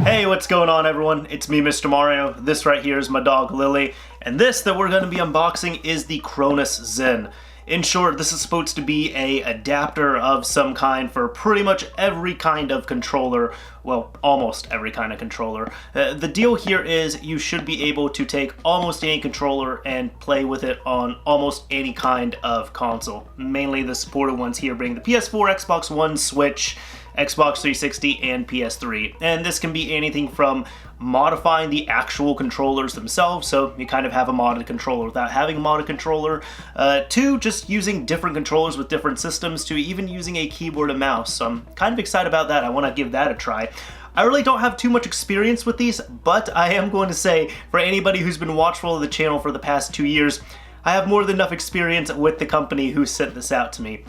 Hey, what's going on everyone? It's me, Mr. Mario. This right here is my dog Lily, and this that we're going to be unboxing is the Cronus Zen. In short, this is supposed to be an adapter of some kind for pretty much every kind of controller. Well, almost every kind of controller. The deal here is you should be able to take almost any controller and play with it on almost any kind of console. Mainly the supported ones here being the PS4, Xbox One, Switch, Xbox 360, and PS3. And this can be anything from modifying the actual controllers themselves, so you kind of have a modded controller without having a modded controller, to just using different controllers with different systems, to even using a keyboard and mouse. So I'm kind of excited about that. I want to give that a try. I really don't have too much experience with these, but I am going to say, for anybody who's been watchful of the channel for the past 2 years, I have more than enough experience with the company who sent this out to me.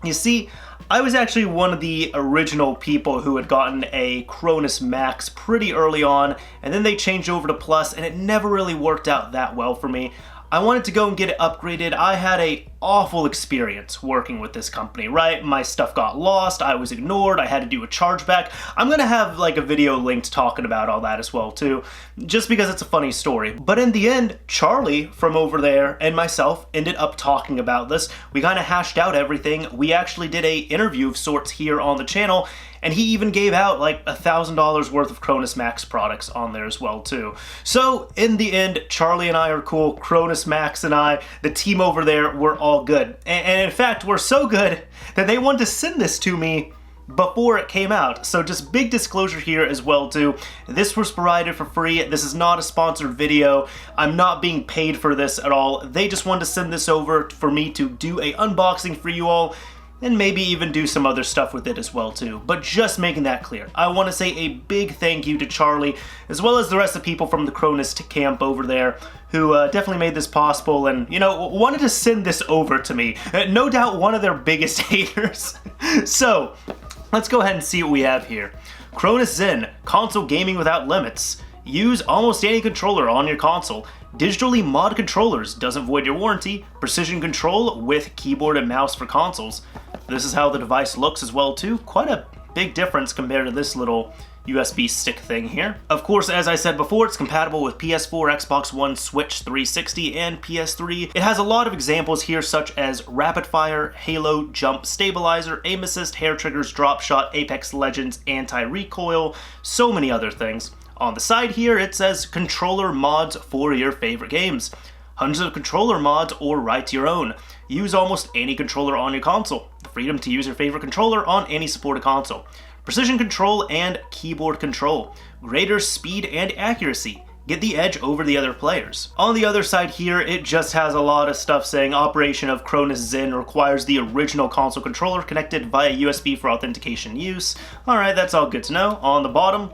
You see, I was actually one of the original people who had gotten a CronusMAX pretty early on, and then they changed over to Plus, and it never really worked out that well for me. I wanted to go and get it upgraded. I had a awful experience working with this company, right? My stuff got lost, I was ignored, I had to do a chargeback. I'm gonna have like a video linked talking about all that as well too, just because it's a funny story. But in the end, Charlie from over there and myself ended up talking about this. We kind of hashed out everything. We actually did a interview of sorts here on the channel, and he even gave out like $1,000 worth of CronusMAX products on there as well too. So in the end, Charlie and I are cool. CronusMAX and I, the team over there, we're all good. And in fact, we're so good that they wanted to send this to me before it came out. So just big disclosure here as well too. This was provided for free. This is not a sponsored video. I'm not being paid for this at all. They just wanted to send this over for me to do a unboxing for you all, and maybe even do some other stuff with it as well too. But just making that clear, I want to say a big thank you to Charlie, as well as the rest of the people from the Cronus camp over there, who definitely made this possible and, you know, wanted to send this over to me. No doubt one of their biggest haters. So, let's go ahead and see what we have here. Cronus Zen, console gaming without limits. Use almost any controller on your console. Digitally mod controllers, doesn't void your warranty. Precision control with keyboard and mouse for consoles. This is how the device looks as well too. Quite a big difference compared to this little USB stick thing here. Of course, as I said before, it's compatible with PS4, Xbox One, Switch 360, and PS3. It has a lot of examples here such as rapid fire, halo, jump, stabilizer, aim assist, hair triggers, drop shot, Apex Legends, anti-recoil, so many other things. On the side here, it says controller mods for your favorite games. Hundreds of controller mods or write your own. Use almost any controller on your console. The freedom to use your favorite controller on any supported console. Precision control and keyboard control. Greater speed and accuracy. Get the edge over the other players. On the other side here, it just has a lot of stuff saying operation of Cronus Zen requires the original console controller connected via USB for authentication use. Alright, that's all good to know. On the bottom,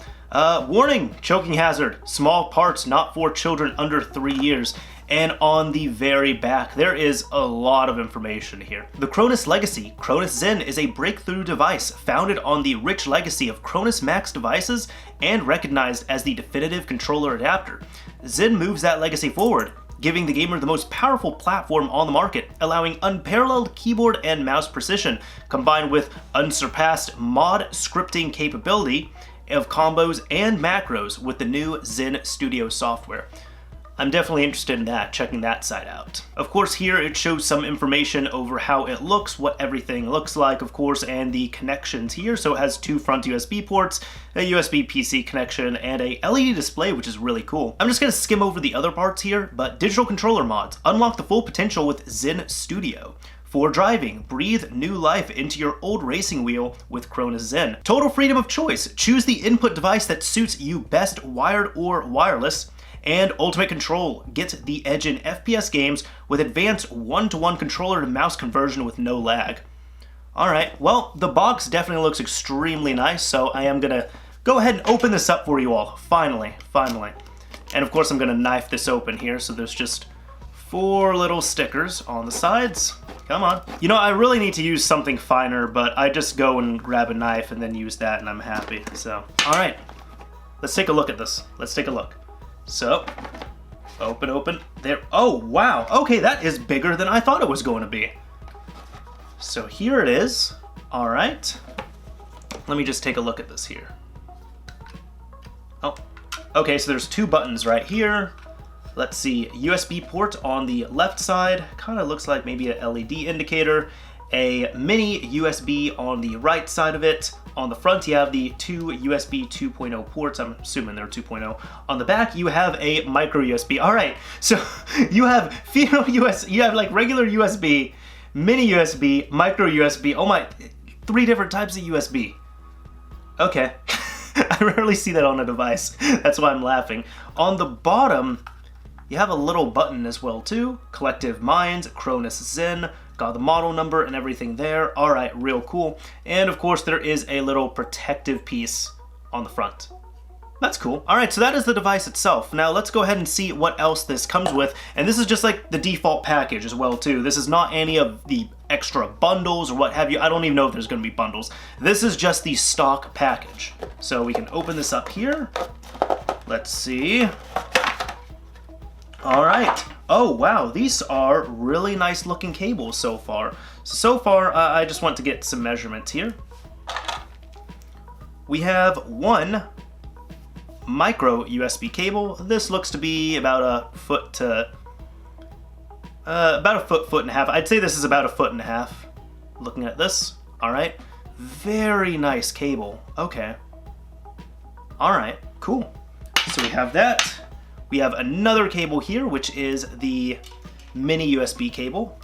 warning, choking hazard, small parts not for children under 3 years. And on the very back, there is a lot of information here. The Cronus Legacy, Cronus Zen is a breakthrough device founded on the rich legacy of CronusMAX devices and recognized as the definitive controller adapter. Zen moves that legacy forward, giving the gamer the most powerful platform on the market, allowing unparalleled keyboard and mouse precision, combined with unsurpassed mod scripting capability of combos and macros with the new Zen Studio software. I'm definitely interested in that, checking that side out. Of course, here it shows some information over how it looks, what everything looks like, of course, and the connections here. So it has 2 front USB ports, a USB PC connection, and a LED display, which is really cool. I'm just gonna skim over the other parts here, but digital controller mods. Unlock the full potential with Zen Studio. For driving, breathe new life into your old racing wheel with Cronus Zen. Total freedom of choice. Choose the input device that suits you best, wired or wireless. And ultimate control. Get the edge in FPS games with advanced one-to-one controller to mouse conversion with no lag. Alright, well, the box definitely looks extremely nice, so I am gonna go ahead and open this up for you all. Finally. And of course I'm gonna knife this open here, so there's just 4 little stickers on the sides. Come on. You know, I really need to use something finer, but I just go and grab a knife and then use that and I'm happy, so. Alright, let's take a look at this. Let's take a look. So, open, there. Oh, wow. Okay, that is bigger than I thought it was going to be. So here it is. All right. let me just take a look at this here. Oh, okay, so there's two buttons right here. Let's see, USB port on the left side, kind of looks like maybe a LED indicator. A mini USB on the right side of it. On the front, you have the two USB 2.0 ports. I'm assuming they're 2.0. On the back, you have a micro USB. All right, so you have you have like regular USB, mini USB, micro USB. Oh my, 3 different types of USB. Okay, I rarely see that on a device. That's why I'm laughing. On the bottom, you have a little button as well too. Collective Minds, Cronus Zen, got the model number and everything there. All right, real cool. And of course there is a little protective piece on the front. That's cool. All right, so that is the device itself. Now let's go ahead and see what else this comes with. And this is just like the default package as well too. This is not any of the extra bundles or what have you. I don't even know if there's gonna be bundles. This is just the stock package. So we can open this up here. Let's see. All right. Oh, wow. These are really nice looking cables so far. So far, I just want to get some measurements here. We have one micro USB cable. This looks to be about a foot to, about a foot and a half. I'd say this is about a foot and a half. Looking at this. All right. Very nice cable. Okay. All right. Cool. So we have that. We have another cable here, which is the mini USB cable.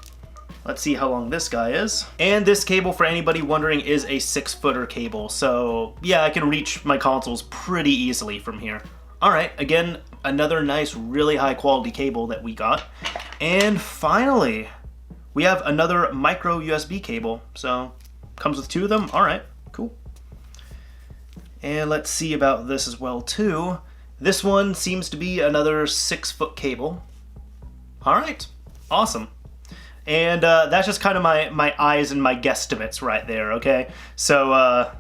Let's see how long this guy is. And this cable, for anybody wondering, is a 6-footer cable. So yeah, I can reach my consoles pretty easily from here. All right, again, another nice, really high quality cable that we got. And finally, we have another micro USB cable. So comes with 2 of them. All right, cool. And let's see about this as well too. This one seems to be another 6-foot cable. All right, awesome. And that's just kind of my eyes and my guesstimates right there, okay? So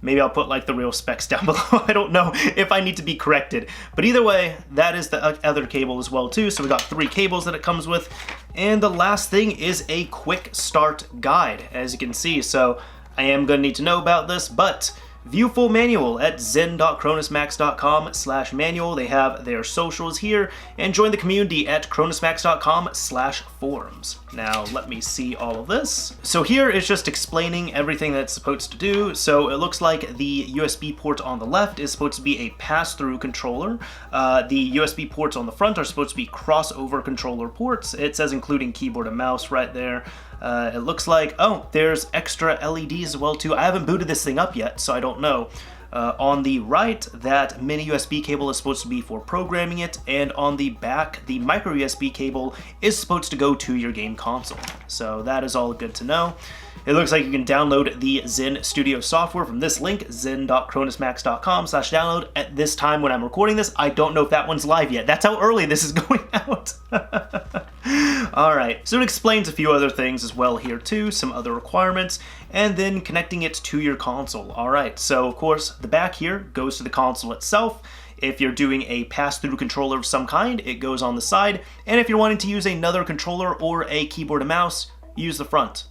maybe I'll put like the real specs down below. I don't know if I need to be corrected. But either way, that is the other cable as well too. So we got 3 cables that it comes with. And the last thing is a quick start guide, as you can see. So I am gonna need to know about this, but view full manual at zen.cronusmax.com/manual. They have their socials here, and join the community at cronusmax.com/forums. Now let me see all of this. So here is just explaining everything that it's supposed to do. So it looks like the USB port on the left is supposed to be a pass-through controller. The USB ports on the front are supposed to be crossover controller ports. It says including keyboard and mouse right there. It looks like, oh, there's extra LEDs as well too. I haven't booted this thing up yet, so I don't know. On the right, that mini USB cable is supposed to be for programming it, and on the back, the micro USB cable is supposed to go to your game console. So that is all good to know. It looks like you can download the Zen Studio software from this link, zen.cronusmax.com/download. At this time when I'm recording this, I don't know if that one's live yet. That's how early this is going out. All right, so it explains a few other things as well here too, some other requirements, and then connecting it to your console. All right, so of course, the back here goes to the console itself. If you're doing a pass-through controller of some kind, it goes on the side, and if you're wanting to use another controller or a keyboard and mouse, use the front.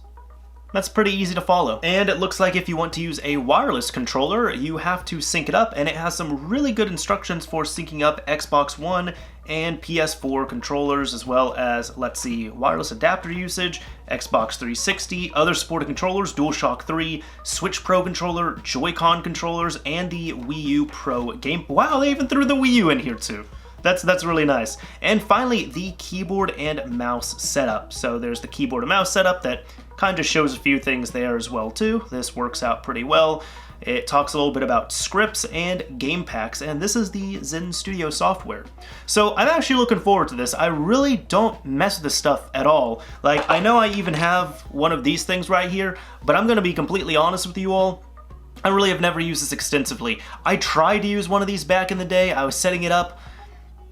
That's pretty easy to follow. And it looks like if you want to use a wireless controller, you have to sync it up, and it has some really good instructions for syncing up Xbox One and PS4 controllers, as well as, let's see, wireless adapter usage, Xbox 360, other supported controllers, DualShock 3, Switch Pro controller, Joy-Con controllers, and the Wii U Pro game. Wow, they even threw the Wii U in here too. That's really nice. And finally, the keyboard and mouse setup. So there's the keyboard and mouse setup that kind of shows a few things there as well too. This works out pretty well. It talks a little bit about scripts and game packs, and this is the Zen Studio software. So I'm actually looking forward to this. I really don't mess with this stuff at all. Like, I know I even have one of these things right here, but I'm gonna be completely honest with you all. I really have never used this extensively. I tried to use one of these back in the day. I was setting it up.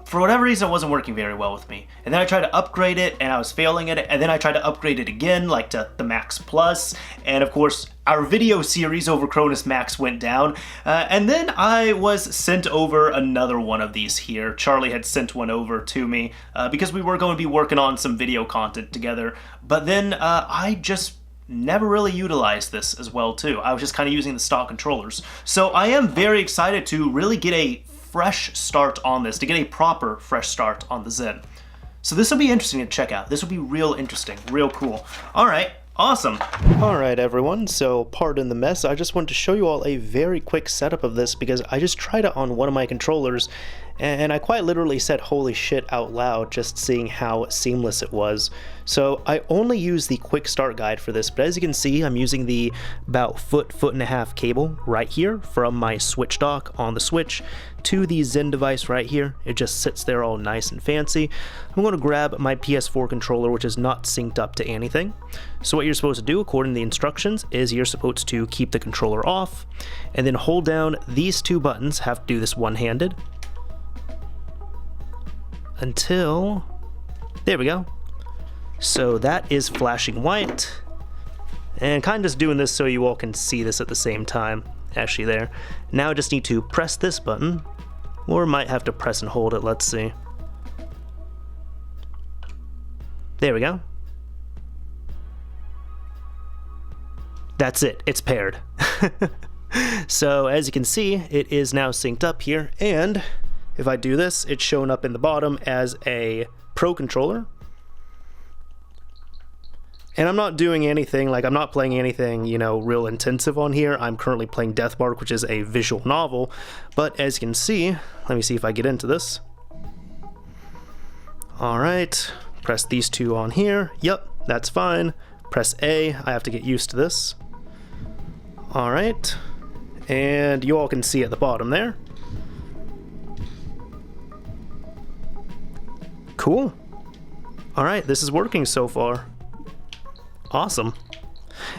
For whatever reason, it wasn't working very well with me. And then I tried to upgrade it, and I was failing at it, and then I tried to upgrade it again, like to the Max Plus, and of course, our video series over CronusMAX went down, and then I was sent over another one of these here. Charlie had sent one over to me, because we were going to be working on some video content together, but then I just never really utilized this as well too. I was just kind of using the stock controllers. So I am very excited to really get a fresh start on this, to get a proper fresh start on the Zen. So this will be interesting to check out. This will be real interesting, real cool. All right. Awesome. Alright everyone, so pardon the mess. I just wanted to show you all a very quick setup of this because I just tried it on one of my controllers and I quite literally said holy shit out loud just seeing how seamless it was. So I only use the quick start guide for this, but as you can see I'm using the about foot and a half cable right here from my switch dock on the Switch to the Zen device right here. It just sits there all nice and fancy. I'm going to grab my PS4 controller, which is not synced up to anything. So what you're supposed to do according to the instructions is you're supposed to keep the controller off and then hold down these two buttons. Have to do this one-handed until, there we go. So that is flashing white, and kind of just doing this so you all can see this at the same time. Actually there. Now I just need to press this button, or might have to press and hold it, let's see. There we go. That's it, it's paired. So as you can see, it is now synced up here, and if I do this, it's showing up in the bottom as a Pro controller. And I'm not doing anything, like I'm not playing anything, you know, real intensive on here. I'm currently playing Deathmark, which is a visual novel. But as you can see, let me see if I get into this. Alright, press these two on here. Yep, that's fine. Press A, I have to get used to this. Alright, and you all can see at the bottom there. Cool. Alright, this is working so far. Awesome.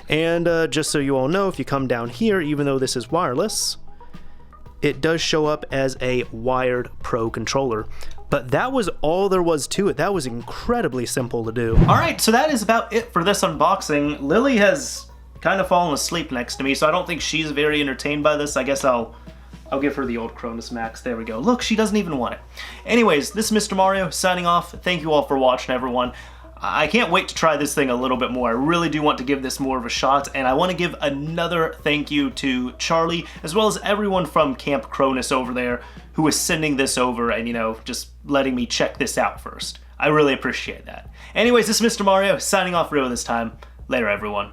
And just so you all know, if you come down here, even though this is wireless, it does show up as a wired Pro controller. But that was all there was to it. That was incredibly simple to do. Alright, so that is about it for this unboxing. Lily has kind of fallen asleep next to me, so I don't think she's very entertained by this. I guess I'll give her the old CronusMAX. There we go. Look, she doesn't even want it. Anyways, this is Mr. Mario signing off. Thank you all for watching, everyone. I can't wait to try this thing a little bit more. I really do want to give this more of a shot, and I want to give another thank you to Charlie, as well as everyone from Camp Cronus over there who is sending this over and, you know, just letting me check this out first. I really appreciate that. Anyways, this is Mr. Mario signing off real this time. Later, everyone.